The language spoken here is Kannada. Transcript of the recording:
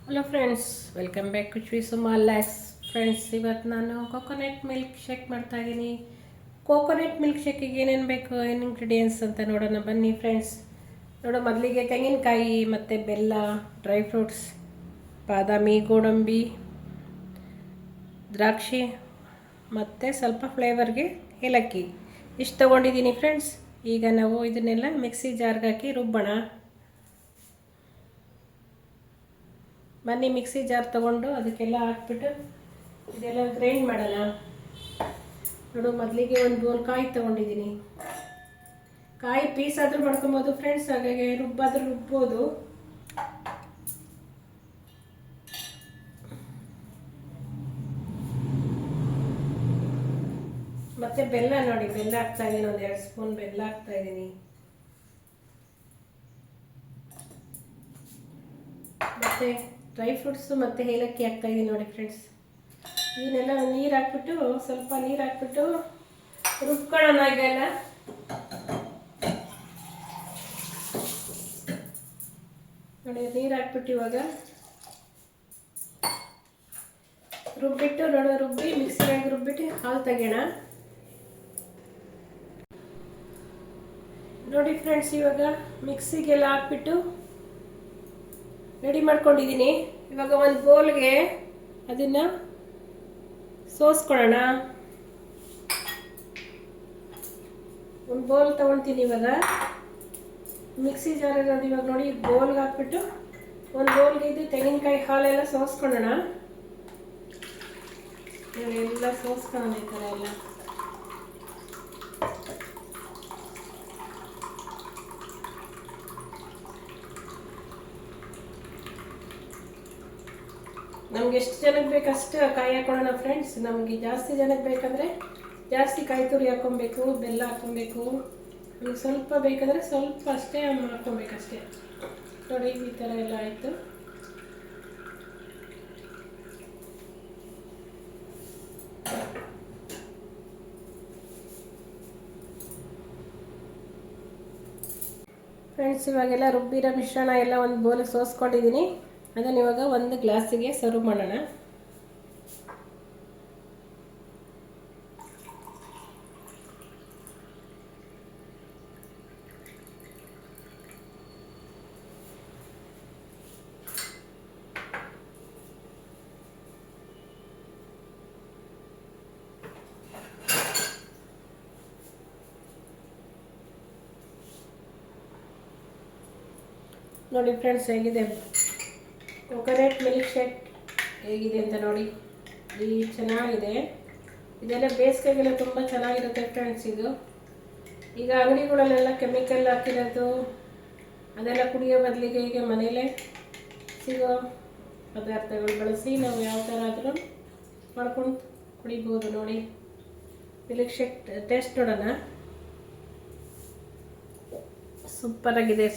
Hello friends, welcome back to Shri Suma ಲ್ಯಾಕ್ಸ್. ಫ್ರೆಂಡ್ಸ್, ಇವತ್ತು ನಾನು ಕೋಕೋನಟ್ ಮಿಲ್ಕ್ ಶೇಕ್ ಮಾಡ್ತಾಯಿದ್ದೀನಿ. ಕೋಕೋನಟ್ ಮಿಲ್ಕ್ ಶೇಕಿಗೆ ಏನೇನು ಬೇಕು, ಏನು ಇಂಗ್ರೀಡಿಯೆಂಟ್ಸ್ ಅಂತ ನೋಡೋಣ ಬನ್ನಿ ಫ್ರೆಂಡ್ಸ್. ಮೊದಲಿಗೆ ತೆಂಗಿನಕಾಯಿ ಮತ್ತು ಬೆಲ್ಲ, ಡ್ರೈ ಫ್ರೂಟ್ಸ್, ಬಾದಾಮಿ, ಗೋಡಂಬಿ, ದ್ರಾಕ್ಷಿ ಮತ್ತು ಸ್ವಲ್ಪ ಫ್ಲೇವರ್ಗೆ ಏಲಕ್ಕಿ ಇಷ್ಟು ತೊಗೊಂಡಿದ್ದೀನಿ ಫ್ರೆಂಡ್ಸ್. ಈಗ ನಾವು ಇದನ್ನೆಲ್ಲ ಮಿಕ್ಸಿ ಜಾರ್ಗೆ ಹಾಕಿ ರುಬ್ಬೋಣ. ಬನ್ನಿ ಮಿಕ್ಸಿ ಜಾರ್ ತೊಗೊಂಡು ಅದಕ್ಕೆಲ್ಲ ಹಾಕ್ಬಿಟ್ಟು ಇದೆಲ್ಲ ಗ್ರೈಂಡ್ ಮಾಡೋಣ. ಮೊದಲಿಗೆ ಒಂದು ಬೋಲ್ ಕಾಯಿ ತೊಗೊಂಡಿದ್ದೀನಿ. ಕಾಯಿ ಪೀಸ್ ಆದರೂ ಮಾಡ್ಕೊಬೋದು ಫ್ರೆಂಡ್ಸ್, ಹಾಗಾಗಿ ರುಬ್ಬಾದರೂ ರುಬ್ಬೋದು. ಮತ್ತು ಬೆಲ್ಲ ನೋಡಿ, ಬೆಲ್ಲ ಹಾಕ್ತಾಯಿದ್ದೀನಿ. ಒಂದು 2 ಸ್ಪೂನ್ ಬೆಲ್ಲ ಹಾಕ್ತಾಯಿದ್ದೀನಿ. ಮತ್ತು ಡ್ರೈ ಫ್ರೂಟ್ಸು ಮತ್ತು ಏಲಕ್ಕಿ ಹಾಕ್ತಾಯಿದ್ದೀನಿ ನೋಡಿ ಫ್ರೆಂಡ್ಸ್. ಇದನ್ನೆಲ್ಲ ನೀರು ಹಾಕ್ಬಿಟ್ಟು, ಸ್ವಲ್ಪ ನೀರು ಹಾಕ್ಬಿಟ್ಟು ರುಬ್ಕೊಳ್ಳೋಣ. ಇದೆಲ್ಲ ನೋಡಿ, ನೀರು ಹಾಕ್ಬಿಟ್ಟು ಇವಾಗ ರುಬ್ಬಿಟ್ಟು ರುಬ್ಬಿ ಮಿಕ್ಸಿಯಾಗಿ ರುಬ್ಬಿಟ್ಟು ಹಾಲು ತೆಗೆಯೋಣ. ನೋಡಿ ಫ್ರೆಂಡ್ಸ್, ಇವಾಗ ಮಿಕ್ಸಿಗೆಲ್ಲ ಹಾಕ್ಬಿಟ್ಟು ರೆಡಿ ಮಾಡ್ಕೊಂಡಿದ್ದೀನಿ. ಇವಾಗ ಒಂದು ಬೌಲ್ಗೆ ಅದನ್ನು ಸೋಸ್ಕೊಳ್ಳೋಣ. ಒಂದು ಬೌಲ್ ತೊಗೊಳ್ತೀನಿ. ಇವಾಗ ಮಿಕ್ಸಿ ಜಾರ್ ಇರೋದು ಇವಾಗ ನೋಡಿ, ಬೌಲ್ಗೆ ಹಾಕ್ಬಿಟ್ಟು ಒಂದು ಬೌಲ್ಗೆ ಇದು ತೆಂಗಿನಕಾಯಿ ಹಾಲೆಲ್ಲ ಸೋಸ್ಕೊಳ್ಳೋಣ. ಎಲ್ಲ ಸೋಸ್ಕೊಳ್ಳೋಣ ಈ ಥರ ಎಲ್ಲ. ನಮ್ಗೆ ಎಷ್ಟು ಜನಕ್ಕೆ ಬೇಕಷ್ಟು ಕಾಯಿ ಹಾಕೊಳ್ಳೋಣ ಫ್ರೆಂಡ್ಸ್. ನಮಗೆ ಜಾಸ್ತಿ ಜನಕ್ಕೆ ಬೇಕಂದರೆ ಜಾಸ್ತಿ ಕಾಯಿ ತುರಿ ಹಾಕ್ಕೊಬೇಕು, ಬೆಲ್ಲ ಹಾಕ್ಕೊಬೇಕು. ನಮಗೆ ಸ್ವಲ್ಪ ಬೇಕಂದರೆ ಸ್ವಲ್ಪ ಅಷ್ಟೇ ಹಾಕ್ಕೊಬೇಕಷ್ಟೇ. ನೋಡಿ, ಈ ಥರ ಎಲ್ಲ ಆಯಿತು. ಫ್ರೆಂಡ್ಸ್, ಇವಾಗೆಲ್ಲ ರುಬ್ಬಿರೋ ಮಿಶ್ರಣ ಎಲ್ಲ ಒಂದು ಬೌಲಿಗೆ ಸೋಸ್ಕೊಂಡಿದ್ದೀನಿ. ಅದನ್ನು ಇವಾಗ ಒಂದು ಗ್ಲಾಸಿಗೆ ಸರ್ವ್ ಮಾಡೋಣ. ನೋಡಿ ಫ್ರೆಂಡ್ಸ್, ಹೇಗಿದೆ ಕೋಕೋನಟ್ ಮಿಲ್ಕ್ ಶೇಕ್ ಹೇಗಿದೆ ಅಂತ ನೋಡಿ. ಈ ಚೆನ್ನಾಗಿದೆ. ಇದೆಲ್ಲ ಬೇಸಿಗೆಗೆಲ್ಲ ತುಂಬ ಚೆನ್ನಾಗಿರುತ್ತೆ ಫ್ರೆಂಡ್ಸ್. ಇದು ಈಗ ಅಂಗಡಿಗಳಲ್ಲೆಲ್ಲ ಕೆಮಿಕಲ್ ಹಾಕಿರೋದು ಅದೆಲ್ಲ ಕುಡಿಯೋ ಬದಲಿಗೆ ಈಗ ಮನೆಯಲ್ಲೇ ಸಿಗೋ ಪದಾರ್ಥಗಳು ಬಳಸಿ ನಾವು ಯಾವ ಥರ ಆದರೂ ಮಾಡ್ಕೊಂಡು ಕುಡಿಬೋದು. ನೋಡಿ, ಮಿಲ್ಕ್ ಶೇಕ್ ಟೇಸ್ಟ್ ನೋಡೋಣ. ಸೂಪರಾಗಿದೆ.